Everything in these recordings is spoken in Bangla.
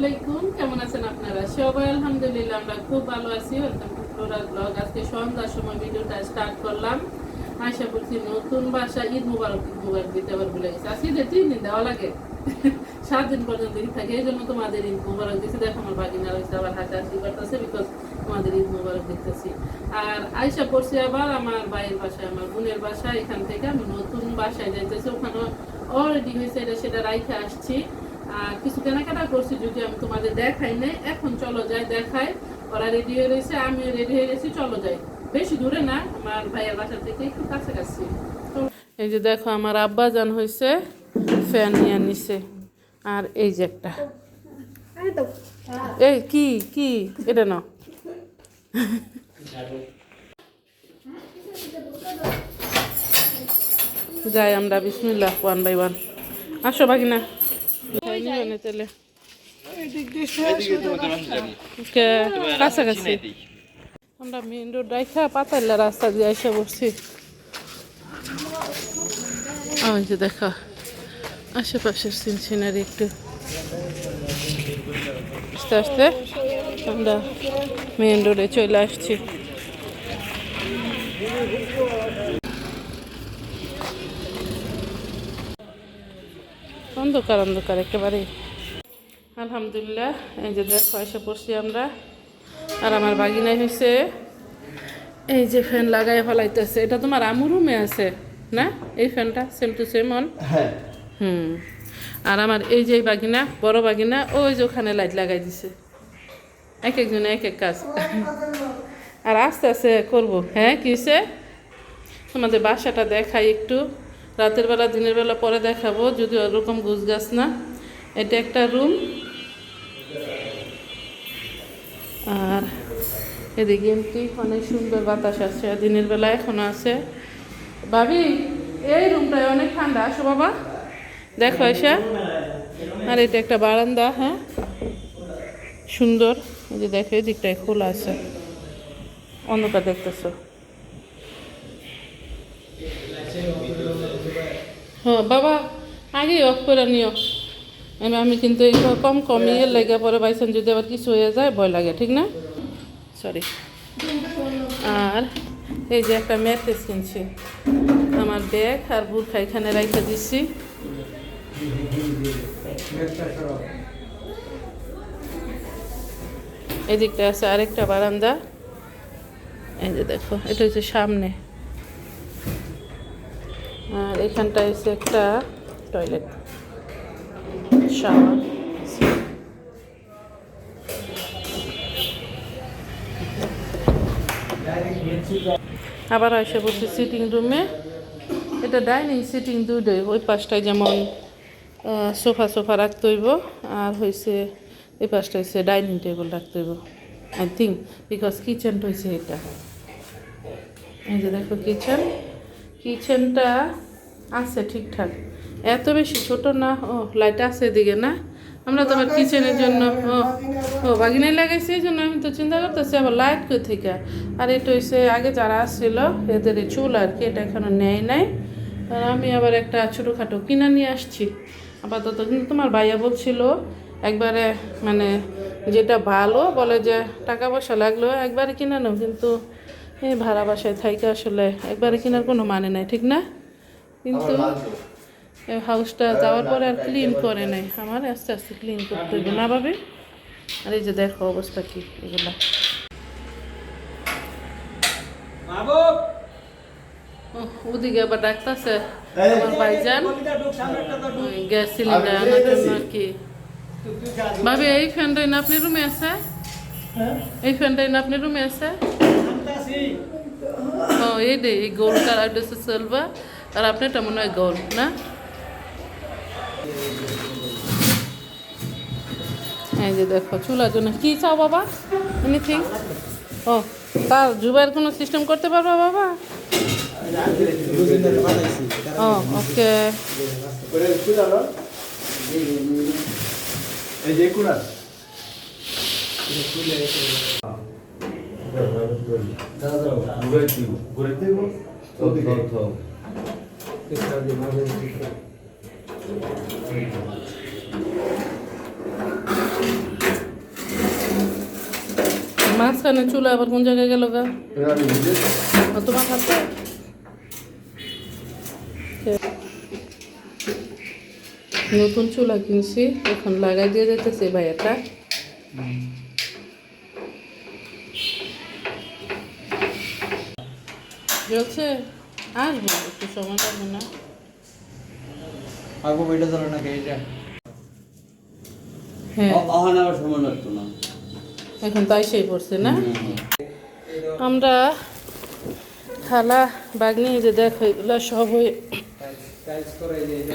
আলাইকুম, কেমন আছেন আপনারা সবাই? আলহামদুলিল্লাহ আমরা খুব ভালো আছি। Welcome to floral blog. আজকে সন্ধ্যার সময় ভিডিওটা স্টার্ট করলাম। আশা করছি নতুন বাসা ঈদ মুবারক দিতে আবার ভুলে গেছি। আজকে যে 3 দিন দেওয়া লাগে 7 দিন পর্যন্ত ঈদ থাকে, এই জন্য তোমাদের ঈদ মুবারক দিচ্ছি। দেখো আমার বাগিনা রয়েছে আবার হাতে আসি করতেছে, বিকজ তোমাদের ঈদ মুবারক দিতেছি। আর আয়সা পড়ছি আবার আমার ভাইয়ের বাসায়, আমার বোনের বাসায়। এখান থেকে আমি নতুন বাসায় যাইতেছি, ওখানে অলরেডি হয়েছে, সেটা রাইখে আসছি। আর কিছু কেনাকাটা করছি, যদি আমি তোমাদের দেখাই নাই। এখন চলো যাই দেখাই। ওরা রেডি হয়ে রয়েছে, আমিও রেডি হয়ে গেছি, চলো যাই। বেশি দূরে না, আমার ভাইয়ের বাসা থেকে একটু কাছাকাছি। এই যে দেখো আমার আব্বা জান হয়েছে ফ্যান নিয়ে নিছে। আর এই যে একটা, এই কি কি এটা না, যাই আমরা বিসমিল্লাহ, 1 বাই 1। আসো বাগিনা, তেলে কাছাকাছি। আমরা মেন রোড রাইখা পাতাল্লা রাস্তা দিয়ে এসে বসছি। ওই যে দেখা আশেপাশের সিনারি একটু আস্তে আস্তে আমরা মেন রোডে চলে আসছি। অন্ধকার অন্ধকার একেবারে। আলহামদুলিল্লাহ, এই যে দেখো এসে পড়ছি আমরা। আর আমার বাগিনায় হয়েছে এই যে ফ্যান লাগাই ফেলাইতেছে। এটা তোমার আমু রুমে আছে না এই ফ্যানটা? Same to same on. আর আমার এই যে বাগিনা, বড় বাগিনা, ওই যে ওখানে লাইট লাগাই দিছে। এক একজনে এক এক কাজ। আর আস্তে আস্তে করবো। হ্যাঁ কি হয়েছে, তোমাদের বাসাটা দেখাই একটু। রাতের বেলা দিনের বেলা পরে দেখাবো, যদি ওরকম গুছ গাছ না। এটা একটা রুম, আর এদিকে এমনি অনেক সুন্দর বাতাস আছে। দিনের বেলা এখনো আছে। ভাবি এই রুমটায় অনেক ঠান্ডা, আসো বাবা দেখো এসে। আর এটা একটা বারান্দা, হ্যাঁ সুন্দর। এই যে দেখো এদিকটায় খোলা আছে, অন্ধকার দেখতেছো। হ্যাঁ বাবা আগে অফ করে নিও। আমি কিন্তু এই কম ইয়ের লেগে পরে বাইসান যদি আবার কিছু হয়ে যায় ভয় লাগে, ঠিক না? সরি। আর এই যে একটা ম্যাট্রেস কিনছি, আমার ব্যাগ আর বুরখা এখানে রাইখা দিচ্ছি। এদিকটা আছে আরেকটা বারান্দা। এই যে দেখো এটা হচ্ছে সামনে। আর এখানটা হচ্ছে একটা টয়লেট, শাওয়ার। আবার এসে বসে সিটিং রুমে। এটা ডাইনিং সিটিং দুটোই। ওই পাশটায় যেমন সোফা রাখতে হইব, আর হয়েছে এই পাশটা হয়েছে ডাইনিং টেবিল রাখতে হইব আই থিঙ্ক, বিকজ কিচেনটা হয়েছে এটা। এই যে দেখো কিচেনটা আছে ঠিকঠাক, এত বেশি ছোট না। ও লাইট আছে এদিকে না? আমরা তো আবার কিচেনের জন্য ও বাগিনায় লাগাইছি, এই জন্য আমি তো চিন্তা করতেছি আবার লাইট কই থেকে। আর এটা হচ্ছে আগে যারা আসছিল এদের চুল আর কি, এটা এখনো নেয় নাই। আর আমি আবার একটা ছোটোখাটো কিনা নিয়ে আসছি আপাতত। কিন্তু তোমার ভাইয়া বলছিল একবারে, মানে যেটা ভালো বলে যে টাকা পয়সা লাগলো একবারে কিনা নাও, কিন্তু এই ভাড়া বাসায় থাইকে আসলে একবারে কেনার কোনো মানে নাই, ঠিক না? কিন্তু হাউসটা যাওয়ার পরে আর ক্লিন করে নাই। আমার আস্তে আস্তে ক্লিন করতে হবে না ভাবে। আর এই যে দেখো অবস্থা কি এগুলা। ওদিকে আবার ডাকতেছে আমার ভাইজান গ্যাস সিলিন্ডার আনার জন্য আর কি। ভাবি এই ফ্যানটাই না আপনার রুমে আছে? এই ফ্যানটাই না আপনার রুমে আছে? ও এই রে, এই গোল কালার ড্রেসে চলবা। আর আপনারটা মনে হয় গোল না? এই যে দেখো চুলার জন্য কি চাও বাবা? এনিথিং? ও তার জুবাইয়ের কোনো সিস্টেম করতে পারবা বাবা? ও ওকে। মাঝখানে চুলা আবার কোন জায়গায় গেল গা? তোমার হাতে নতুন চুলা কিনছি, এখন লাগাই দিয়ে যেতেছে ভাইয়াটা। জ্বলছে, আসবো একটু সময় লাগবে না? হ্যাঁ এখন তাই সেই পড়ছে না। আমরা খালা বাগনি যে দেখো এগুলো সব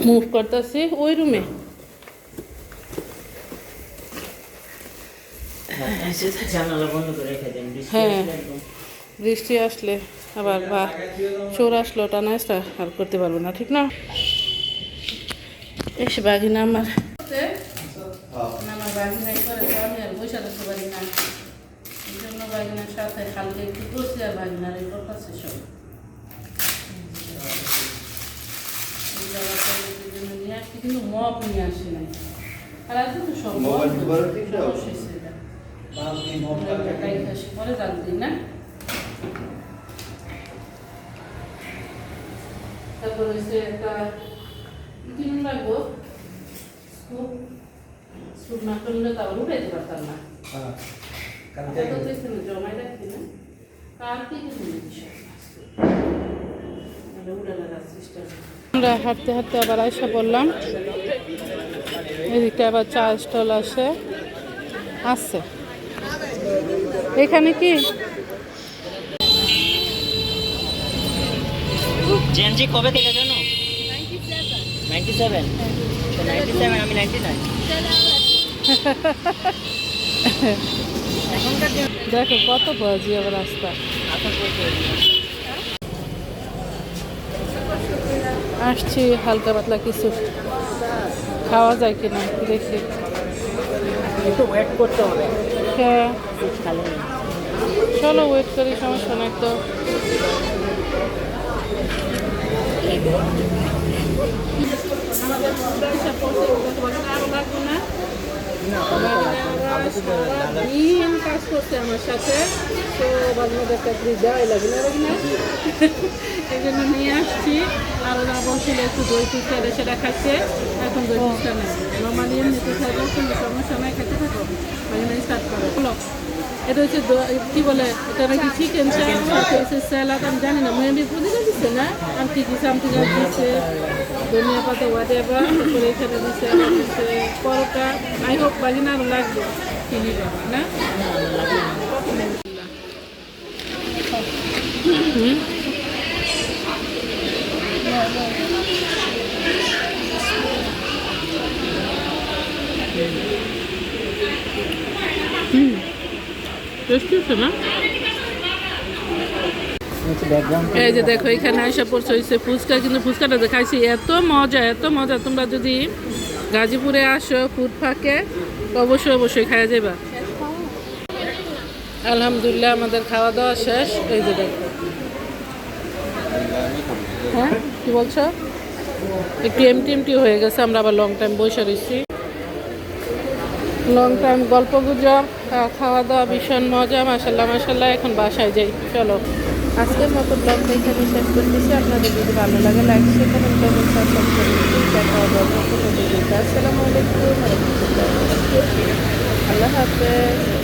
মুভ করতেছি ওই রুমে। হ্যাঁ বৃষ্টি আসলে আবার বা চোর আসলো টানাইসটা আর করতে পারবো না, ঠিক না? এসে বাগিনা আমার বাগিনাই করে আমি আর বসে থাকতে পারি না, এই জন্য বাগিনার সাথে হালকা একটু করছি আর বাগিনার এই করতেছে সব নিয়ে আসছি, কিন্তু মপ নিয়ে আসি নাই। আর আছে তো সব পরে জানতি না। তারপর হচ্ছে একটা কিন লাগবো, স্কুপ না করলে তো আবার উঠাইতে পারতাম না। জমাই রাখি না কার কি আমরা হাঁটতে হাঁটতে আবার আয়সা বললাম এদিকে আবার চা স্টল আছে। এখানে কি জেনজি কবে থেকে জানো? 97 97 আমি 99। দেখো কত বাজি আবার রাস্তা। আসছি হালকা পাতলা কিছু খাওয়া যায় কিনা দেখি, একটু ওয়েট করতে হবে। হ্যাঁ চলো ওয়েট করি, সমস্যা নাই তো। কাজ করছে আমার সাথে, তো মাঝে মাঝে একটা দেওয়াই লাগে না না, এই জন্য নিয়ে আসছি। আর ওরা বলছিল একটু দই টুকটা সেটা খাচ্ছে, এখন দই টুকটা নেই। নর্মালি এমনিতে খাইবো, কিন্তু সমস্যা নাই, খেতে থাকো মাঝে মাঝে স্টার্ট করো। বলো এটা হচ্ছে কি বলে, এটা নাকি চিকেন স্যালাড, আমি জানি না, মেবি পুদিনা দিচ্ছে না, আর কি কি সামথিং দিচ্ছে, ধনিয়া পাতা ওয়াট এভার, তারপরে এখানে দিচ্ছে পরোটা। আই হোপ বাগিনা আরও লাগবে কিনি না। না এই যে দেখো এখানে আইসা পড়ছে হয়েছে ফুচকা, কিন্তু ফুচকাটা দেখাইছি এত মজা এত মজা। তোমরা যদি গাজীপুরে আসো ফুড ফাঁকে অবশ্যই অবশ্যই খাইয়া যাবা। আলহামদুলিল্লাহ আমাদের খাওয়া দাওয়া শেষ। এই যে দেখো, হ্যাঁ কি বলছো, একটু এমটি হয়ে গেছে। আমরা আবার লং টাইম বসে রয়েছি, লং টাইম গল্প গুজব, খাওয়া দাওয়া ভীষণ মজা। মাশাল্লাহ মাশাল্লাহ। এখন বাসায় যাই, চলো আজকের মতো ব্লগটা এখানে শেষ করতেছি। আপনাদের যদি ভালো লাগে লাইক শেয়ার কমেন্ট করবেন, সাবস্ক্রাইব করবেন। দেখা হবে নতুন ভিডিওতে। আসসালামু আলাইকুম, আল্লাহ হাফেজ।